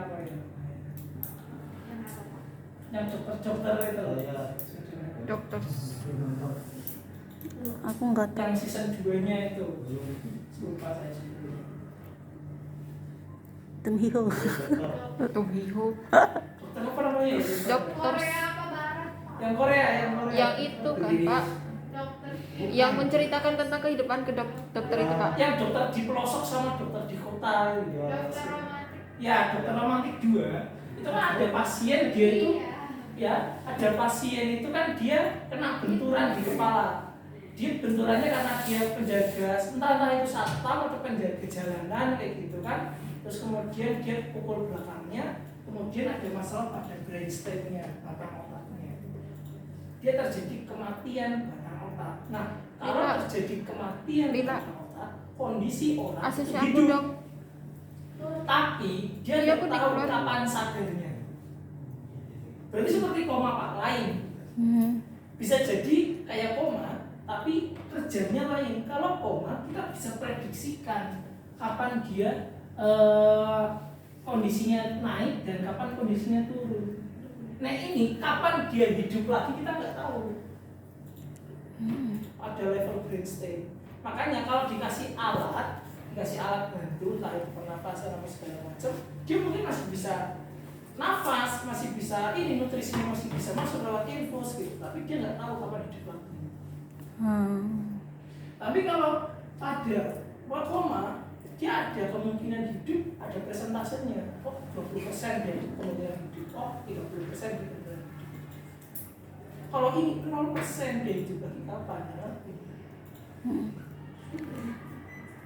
apa itu? Yang dokter itu. Dokter. Aku nggak tahu. Yang season 2-nya itu. Lupa saya. Tumiho. Tumiho. Dokter apa namanya itu? Dokter Korea apa barat? Yang Korea. yang itu kan Pak, Dokter. yang menceritakan tentang kehidupan ke dokter itu Pak. Yang dokter di pelosok sama dokter di kota. Dokter romantik. Ya, dokter romantik 2. Itu kan ada pasien dia itu. Iya. Ya, ada pasien itu kan dia kena benturan di kepala. Dia benturannya karena dia penjaga, entah itu satpam atau penjaga jalanan kayak gitu kan. Terus kemudian dia pukul belakangnya, kemudian ada masalah pada brainstemnya, batang otaknya. Dia terjadi kematian batang otak. Nah, kalau Lila. terjadi kematian Lila. batang otak, kondisi orang Asisten aku hidup, dong. tapi dia Iya, tidak aku tahu dikeluarin. kapan sadarnya. Berarti seperti koma Pak lain. Bisa jadi kayak koma, tapi kerjanya lain. Kalau koma, kita bisa prediksikan kapan dia kondisinya naik dan kapan kondisinya turun. Nah ini kapan dia hidup lagi kita nggak tahu. Ada level brainstem. Makanya kalau dikasih alat bantu, entah itu pernafasan atau segala macam, dia mungkin masih bisa nafas, masih bisa ini nutrisinya masih bisa masuk lewat infus gitu, tapi dia nggak tahu kapan hidup lagi. Tapi kalau ada koma, dia ada kemungkinan hidup, ada presentasenya. Oh 20% dari kemungkinan hidup, oh 30% dari kemungkinan hidup. Kalau ini 0% dari hidup lagi kapan ya?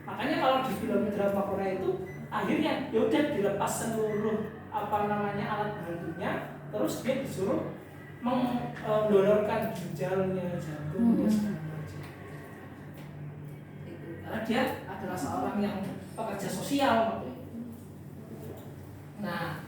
Makanya kalau di film drama Korea itu akhirnya yaudah dilepas seluruh alat bantunya, terus dia disuruh mendonorkan ginjalnya, jantungnya segala macam. Karena dia adalah seorang yang pekerja sosial. Nah,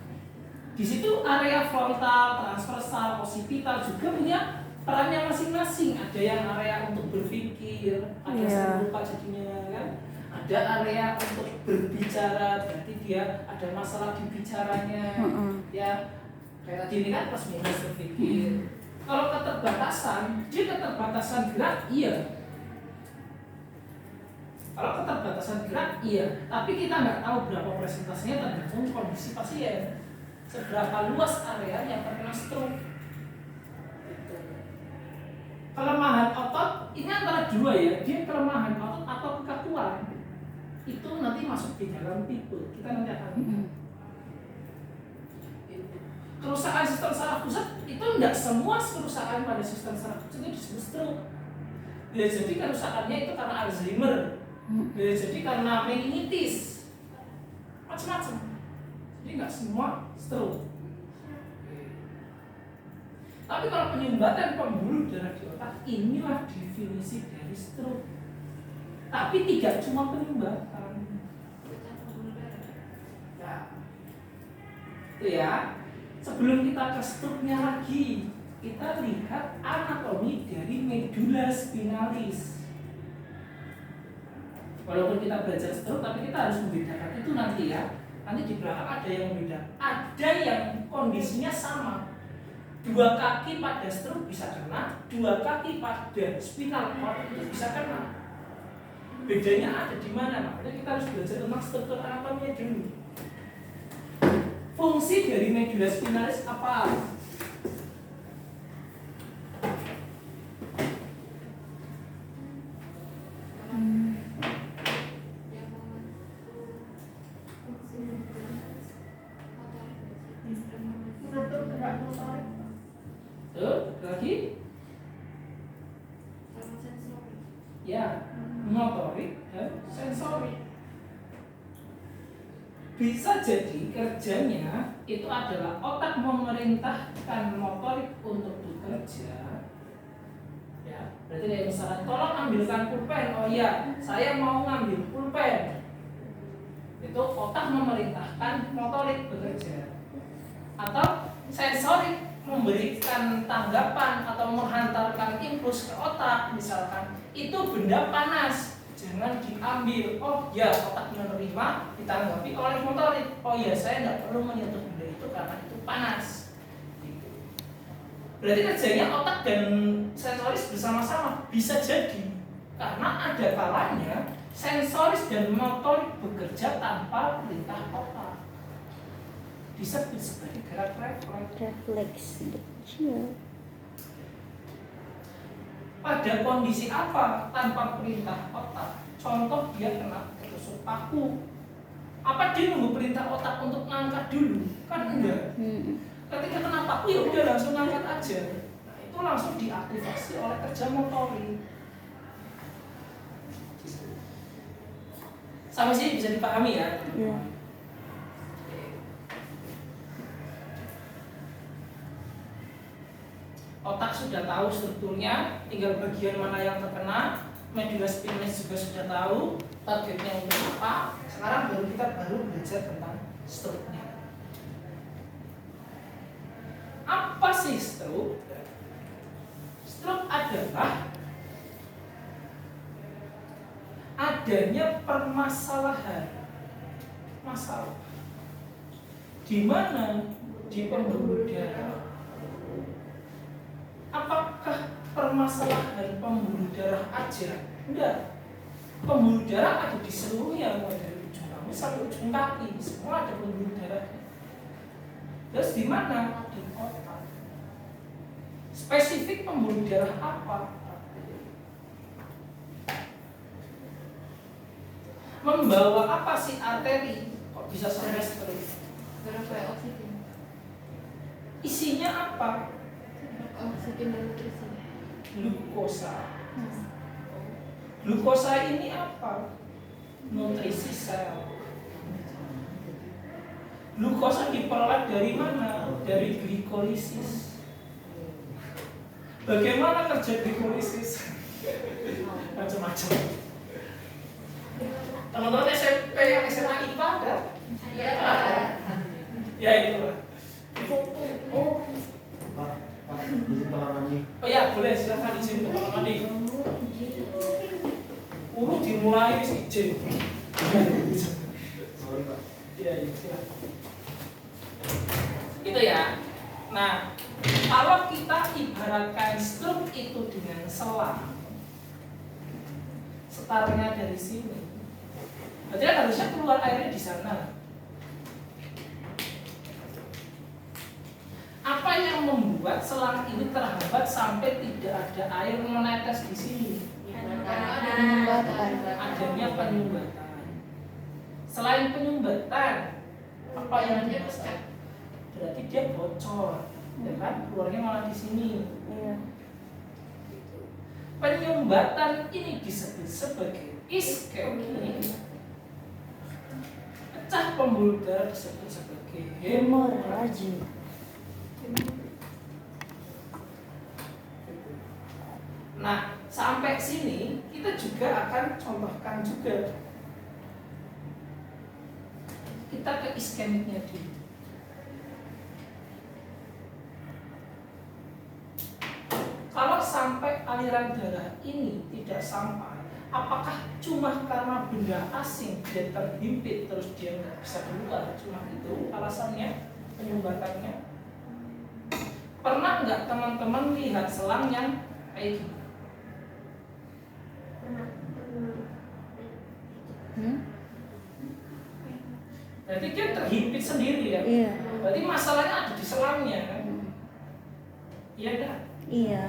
di situ area frontal, transversal, occipital juga punya perannya masing-masing. Ada yang area untuk berpikir, ada yang lupa jadinya kan. Ada area untuk berbicara, berarti dia ada masalah di bicaranya. Ya, kayak tadi ini kan pas minus berpikir. Kalau keterbatasan, dia keterbatasan gerak, iya. Kalau keterbatasan gerak, iya. Tapi kita nggak tahu berapa presentasinya tergantung kondisi pasien. Seberapa luas area yang terkena stroke. Kelemahan otot ini antara dua ya. Dia kelemahan otot atau kekakuan. Itu nanti masuk di dalam tipe. Kita nanti akan lihat. Kerusakan sistem saraf pusat itu tidak semua kerusakan pada sistem saraf pusat itu disebut stroke. Bisa jadi kerusakannya itu karena Alzheimer. Bisa jadi karena meningitis. Macam-macam. Jadi nggak semua stroke. Tapi kalau penyumbatan pembuluh darah di otak, inilah definisi dari stroke. Tapi tidak cuma penyumbatan. Ya. Itu ya. Sebelum kita ke stroke-nya lagi, kita lihat anatomi dari medula spinalis. Walaupun kita belajar stroke, tapi kita harus membedakan itu nanti ya. Nanti di belakang ada yang beda. Ada yang kondisinya sama. 2 kaki pada stroke bisa kena, 2 kaki pada spinal cord itu bisa kena. Bedanya ada di mana? Makanya kita harus belajar tentang struktur anatominya dulu. Fungsi dari medula spinalis apa? Lagi? Ya, motorik dan sensorik. Bisa jadi kerjanya itu adalah otak memerintahkan motorik untuk bekerja. Ya, berarti kayak misalkan tolong ambilkan pulpen. Oh iya, saya mau ngambil pulpen. Itu otak memerintahkan motorik bekerja. Atau sensorik memberikan tanggapan atau menghantarkan impuls ke otak, misalkan itu benda panas, Jangan diambil. Oh ya, otak menerima, ditanggapi oleh motorik. Oh ya, saya nggak perlu menyentuh benda itu karena itu panas. Gitu. Berarti kerjanya otak dan sensoris bersama-sama. Bisa jadi karena ada kalanya sensoris dan motorik bekerja tanpa perintah otak. Disebut sebagai gerak refleks. Refleks kecil. Pada kondisi apa tanpa perintah otak? Contoh dia kena ketusuk paku. Apa dia nunggu perintah otak untuk ngangkat dulu? Kan enggak. Ketika kena paku ya udah langsung ngangkat aja. Nah, itu langsung diaktifasi oleh kerja motorik. Sampai sini bisa dipahami ya? Iya. Otak sudah tahu strukturnya, tinggal bagian mana yang terkena. Medulla spinalis juga sudah tahu targetnya untuk apa. Sekarang kita belajar tentang strukturnya. Apa sih stroke? Stroke adalah adanya permasalahan, masalah di mana di pembuluh darah. Apakah permasalahan pembuluh darah aja? Enggak. Pembuluh darah ada di seluruhnya, mulai dari ujung rambut sampai ujung kaki, semua ada pembuluh darahnya. Terus di mana? Di otak. Spesifik pembuluh darah apa? Membawa apa sih arteri? Kok bisa sampai stroke? Berapa oksigen? Isinya apa? Oksigen dan nutrisi. Glukosa. Glukosa ini apa? Nutrisi sel. Glukosa diperoleh dari mana? Dari glikolisis. Bagaimana kerja glikolisis? Macam-macam. Teman-teman SMP yang SMA IPA ada? Iya. Ya itu lah. Oh ya boleh, silakan izin untuk Pak Mandi. Dimulai izin. Sorry Pak. Iya, silakan. Itu ya. Nah, kalau kita ibaratkan stroke itu dengan selang, startnya dari sini, berarti kan harusnya keluar airnya di sana. Apa yang membuat selang ini terhambat sampai tidak ada air menetes di sini? Adanya penyumbatan. Selain penyumbatan, apa yang dimasak? Berarti dia bocor, ya kan? Keluarnya malah di sini. Iya. Penyumbatan ini disebut sebagai iskemik. Pecah pembuluh darah disebut sebagai hemoragi. Nah, sampai sini kita juga akan contohkan juga. Kita ke iskemiknya dulu. Kalau sampai aliran darah ini tidak sampai, apakah cuma karena benda asing dia terhimpit terus dia nggak bisa keluar? Cuma itu alasannya, penyumbatannya. Pernah nggak teman-teman lihat selang yang kayak gini? Berarti dia terhimpit sendiri ya? Iya. Berarti masalahnya ada di selangnya kan? Iya kan? Iya.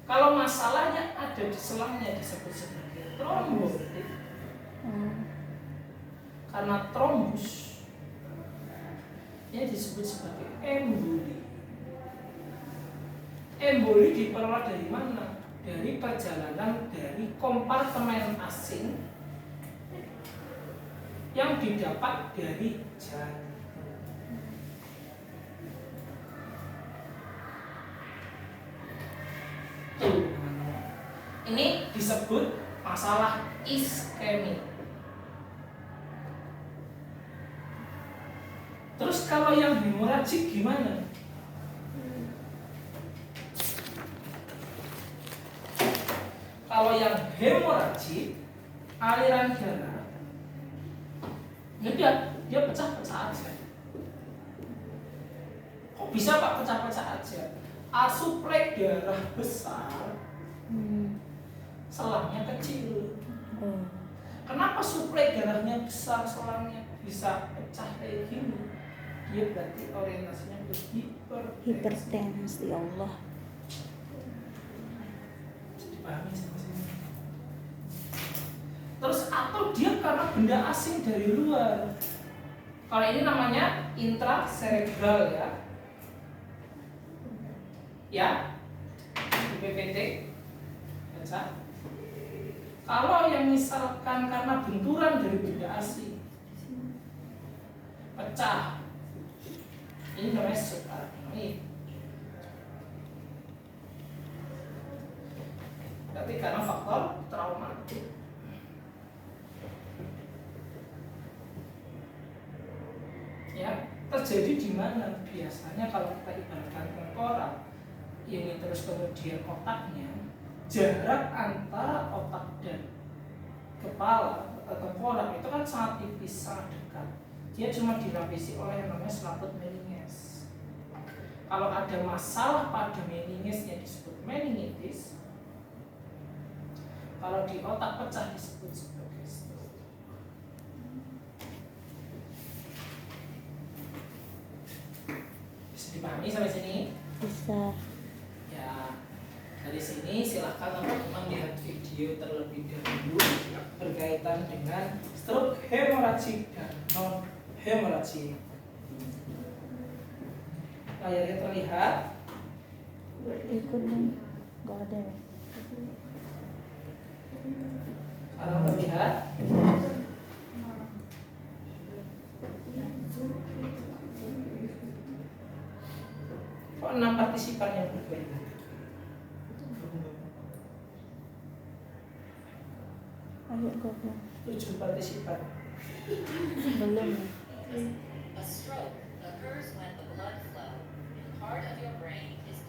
Kalau masalahnya ada di selangnya disebut sebagai trombolit. Karena trombus ya disebut sebagai emboli. Emboli diperoleh dari mana? Dari perjalanan dari kompartemen asing yang didapat dari jantung. Ini disebut masalah iskemik. Terus kalau yang hemoragik gimana? Kalau yang hemoragik aliran darah, dia pecah-pecah aja. Kok bisa Pak pecah-pecah aja? Suplai darah besar, selangnya kecil. Oh. Kenapa suplai darahnya besar, selangnya bisa pecah kayak gini? Dia berarti orientasinya ke Hipertensi, ya Allah. Dipahami sama sini. Terus atau dia karena benda asing dari luar. Kalau ini namanya intracerebral ya. Ya, di PPT baca. Kalau yang misalkan karena benturan dari benda asing pecah, ini namanya subarachnoid. Tapi karena faktor traumatik. Ya, terjadi di mana? Biasanya kalau kita ibaratkan tengkorak ini terus kemudian otaknya, jarak antara otak dan kepala atau tengkorak itu kan sangat tipis, sangat dekat. Dia cuma dilapisi oleh yang namanya selaput meninges. Kalau ada masalah pada meningesnya disebut meningitis. Kalau di otak pecah disebut sebagai stroke. Bisa dipahami sampai sini? Bisa. Ya, dari sini silahkan teman-teman lihat video terlebih dahulu berkaitan dengan stroke hemoragik dan non hemoragik. Layarnya terlihat. Ikut nih. Gak ada ya? Sekarang terlihat. Kok 6 partisipan yang bergabung? 7 partisipan. Belum. A stroke occurs when the blood flow in part of your brain is